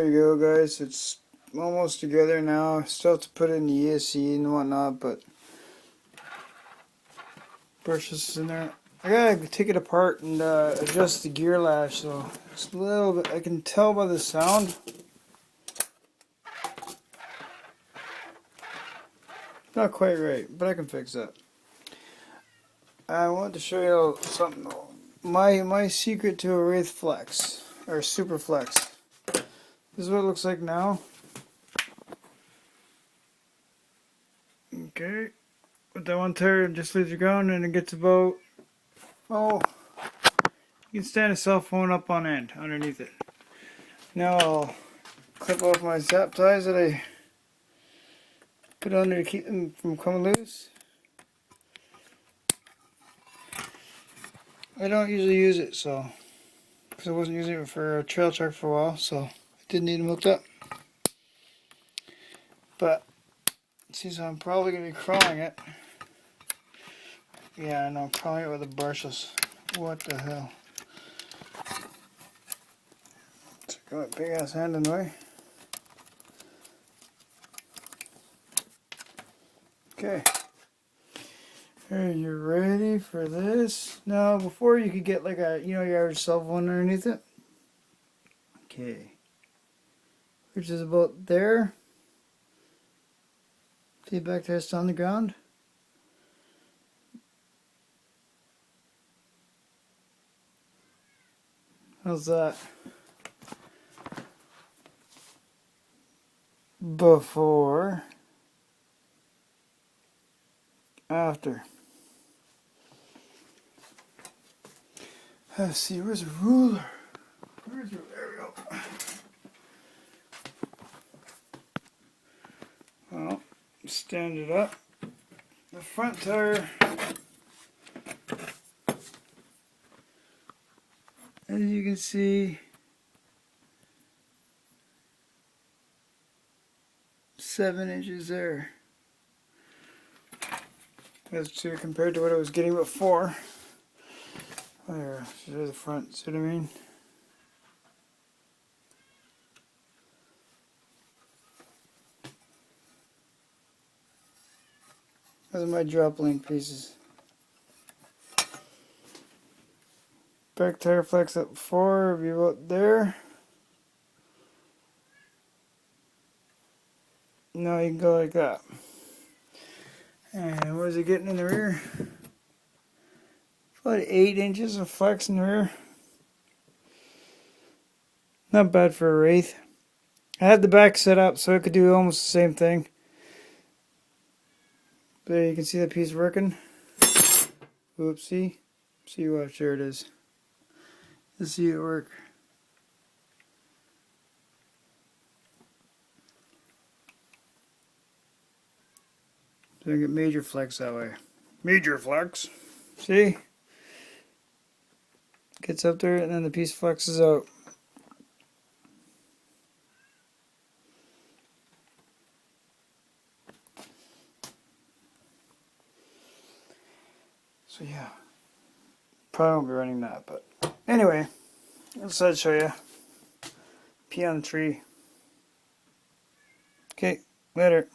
There you go, guys. It's almost together now. Still have to put it in the ESC and whatnot, but brushless is in there. I gotta take it apart and adjust the gear lash, so it's a little bit. I can tell by the sound. Not quite right, but I can fix that. I want to show you something though. My secret to a wraith flex or super flex. This is what it looks like now. Okay, with that one tire, it just leaves the ground and it gets about, oh, you can stand a cell phone up on end underneath it. Now I'll clip off my zap ties that I put on there to keep them from coming loose. I don't usually use it, so because I wasn't using it for a trail truck for a while, so I didn't need them hooked up. But since I'm probably going to be crawling it, yeah, I know, I'm crawling it with a brushless. What the hell? Got a big ass hand in the way. Okay. Are you ready for this? Now, before you could get like a, your average cell phone underneath it. Okay. Which is about there. See back there, it's on the ground. How's that? Before. After. Let's see, where's the ruler? There we go. Well, stand it up. The front tire, as you can see, 7 inches there. That's too compared to what I was getting before. There, there's the front, see what I mean? Those are my drop link pieces. Back tire flex up 4, be about there. Now you can go like that. And what is it getting in the rear? About 8 inches of flex in the rear. Not bad for a wraith. I had the back set up so it could do almost the same thing. There you can see that piece working. Oopsie. See what? There it is. Let's see it work. So I get major flex that way. Major flex. See? Gets up there and then the piece flexes out. So yeah, probably won't be running that, but anyway, I'll show you. Pee on the tree. Okay, later.